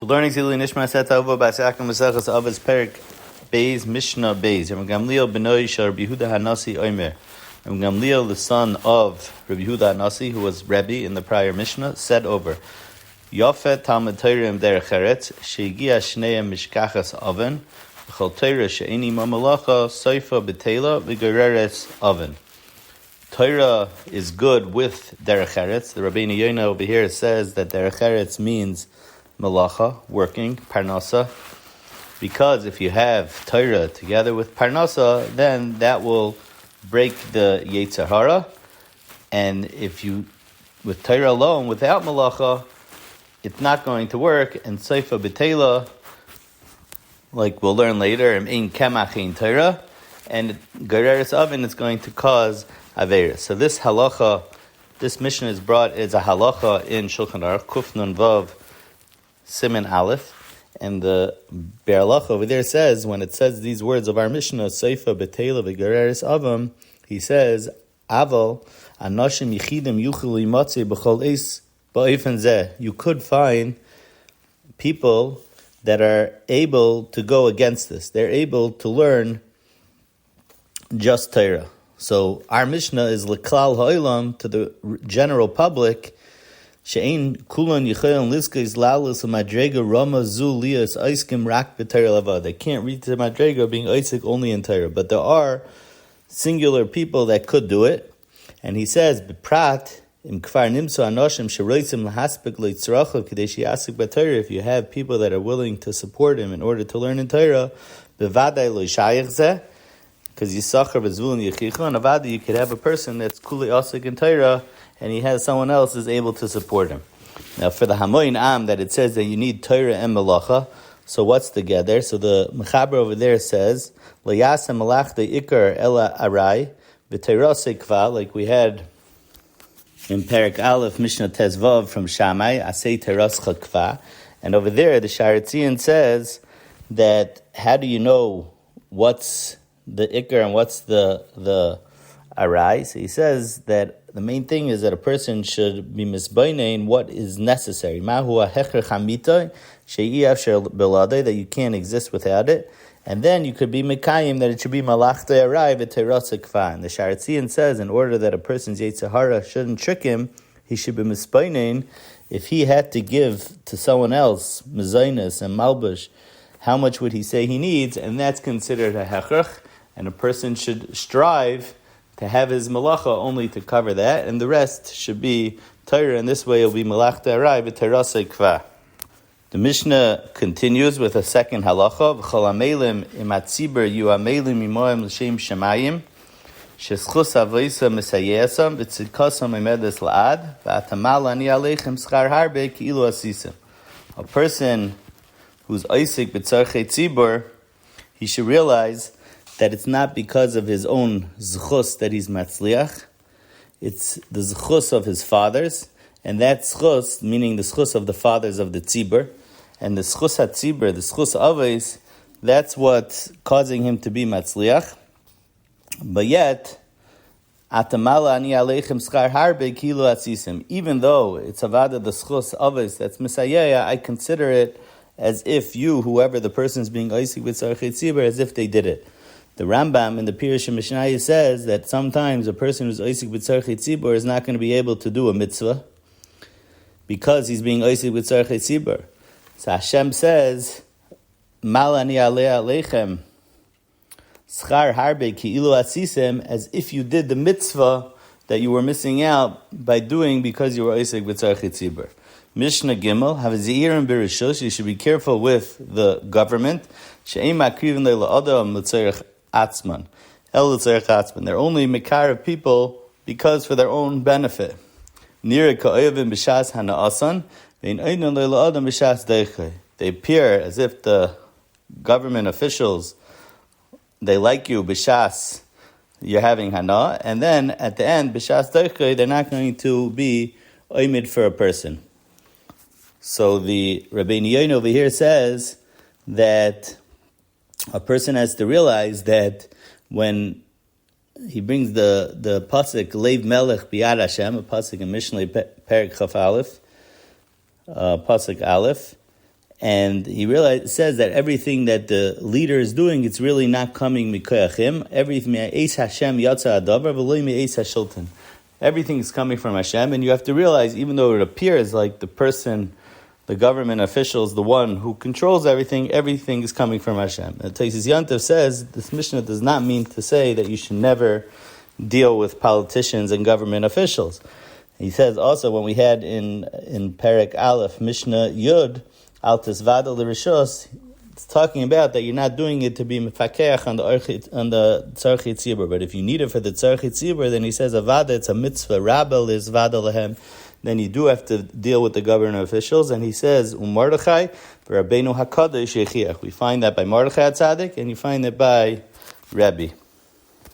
Learning Zili Nishmas Etta Ahuva Basakim Masechas Avos Perik Beis Mishna Beis. Rabbi Gamliel Benoi Shel Rabbi Yehuda Hanasi Omer. Rabbi Gamliel, the son of Rabbi Yehuda Hanasi, who was Rebbe in the prior Mishnah, said over Yafet Talmud Torah Derech Eretz Sheigia Shneim Mishkachas Oven V'chol Torah She'eni Mamalacha Soifa B'Teila V'Gereres Oven. Torah is good with Derech Eretz. The Rabbeinu Yonah over here says that Derech Eretz means malacha, working, parnasa, because if you have Torah together with parnasa, then that will break the Yetzer Hara, and if you, with Torah alone, without malacha, it's not going to work, and Seifa B'Teila, like we'll learn later, in Kemach in Torah, and Gereres Oven is going to cause Averis. So this halacha, this mission is brought as a halacha in Shulchan Aruch, Kuf Nun Vav, Siman Aleph, and the Be'er Halacha over there says, when it says these words of our Mishnah, Seifa B'Teila V'Gereres Avam, he says, Aval, Anashim Yichidim Yuchel Yimatzeh B'Chol Eis Ba'Ofen Zeh. You could find people that are able to go against this. They're able to learn just Torah. So our Mishnah is L'Klal Ha'olam, to the general public, She'ein kulan yichayon liskes lalas madrega rama zu lias oiskim rak b'Torah lavad. They can't read the madrega being oisik only in Torah, but there are singular people that could do it. And he says, b'prat im kfar nimso anoshim sheroisim lahaspek leitzrachav kadeshi asik b'Torah. If you have people that are willing to support him in order to learn in Torah, b'vaday lo shayich zeh, because yisachar v'zvulin yichicha, and avada you could have a person that's kuli asik in Torah, and he has someone else is able to support him. Now, for the Hamoyin Am, that it says that you need Torah and Malacha, so what's together? So the Mechaber over there says, L'yasem malach de ikar ela arai, v'teirase kva, like we had in Perik Aleph, Mishnah Tezvav from Shammai, asei teirascha kva, and over there the Sharetzian says that how do you know what's the ikar and what's the arai? So he says that the main thing is that a person should be misbainein what is necessary. Mahu hecher chamita she'iyaf belade, that you can't exist without it. And then you could be mekayim that it should be malachta arai v'terasa kfa. And the Sharetzian says, in order that a person's Yetzer Hara shouldn't trick him, he should be misbainein. If he had to give to someone else mezainis and malbush, how much would he say he needs? And that's considered a hecher. And a person should strive to have his malacha only to cover that, and the rest should be Torah, and this way it will be malachta arai v'terasei kva. The Mishnah continues with a second halacha, v'chol amelim imatzibur yu amelim imoim l'shem shemayim, sheschus avoisa mesayesam v'tzidkasam imedes la'ad, v'atamal ani aleichem schar harbe ki'ilu asisem. A person who's oisik b'tzarchei tzibur, he should realize that it's not because of his own zchus that he's matzliach, it's the zchus of his fathers, and that zchus, meaning the zchus of the fathers of the tzibur, and the zchus ha-tzibur, the zchus avos, that's what's causing him to be matzliach. But yet, atamala ani aleichem schar harbe kilu atzisim, even though it's avada the zchus avos that's misayaya, I consider it as if you, whoever the person is being oisik with tzarchei tzibur, as if they did it. The Rambam in the Pirush Mishnah says that sometimes a person who's oisik b'tzarchei tzibur is not going to be able to do a mitzvah because he's being oisik b'tzarchei tzibur. So Hashem says, Mal ani alei aleichem schar harbe ki'ilu asisem, as if you did the mitzvah that you were missing out by doing because you were oisik b'tzarchei tzibur. Mishnah Gimel, have a ze'irim b'rishos, you should be careful with the government. She'ein makrivin le'la'adam l'tzarech Atzman. They're only Mekar of people because for their own benefit. They appear as if the government officials, they like you, b'shas, you're having hana, and then at the end, b'shas deiche, they're not going to be oimid for a person. So the Rabbeinu Yonah over here says that a person has to realize that when he brings the pasuk Leiv Melech Biyad Hashem, a pasuk in Mishnah Perik Chaf Aleph, pasuk Aleph, And he says that everything that the leader is doing, it's really not coming mikoyachim. Everything Everything is coming from Hashem, and you have to realize, even though it appears like the person, the government official is the one who controls everything, everything is coming from Hashem. And Taisis Yantav says, this Mishnah does not mean to say that you should never deal with politicians and government officials. He says also, when we had in Perek Aleph, Mishnah Yud, Al Tisvadel L'Rishos, it's talking about that you're not doing it to be mefakeach on the tzarchi tzibur, but if you need it for the tzarchi tzibur, then he says avada, it's a mitzvah. Rabel is vada lehem. Then you do have to deal with the government officials, and he says Mordechai Rabbeinu Hakadosh Yechiach. We find that by Mordechai Tzaddik, and you find it by Rebbe.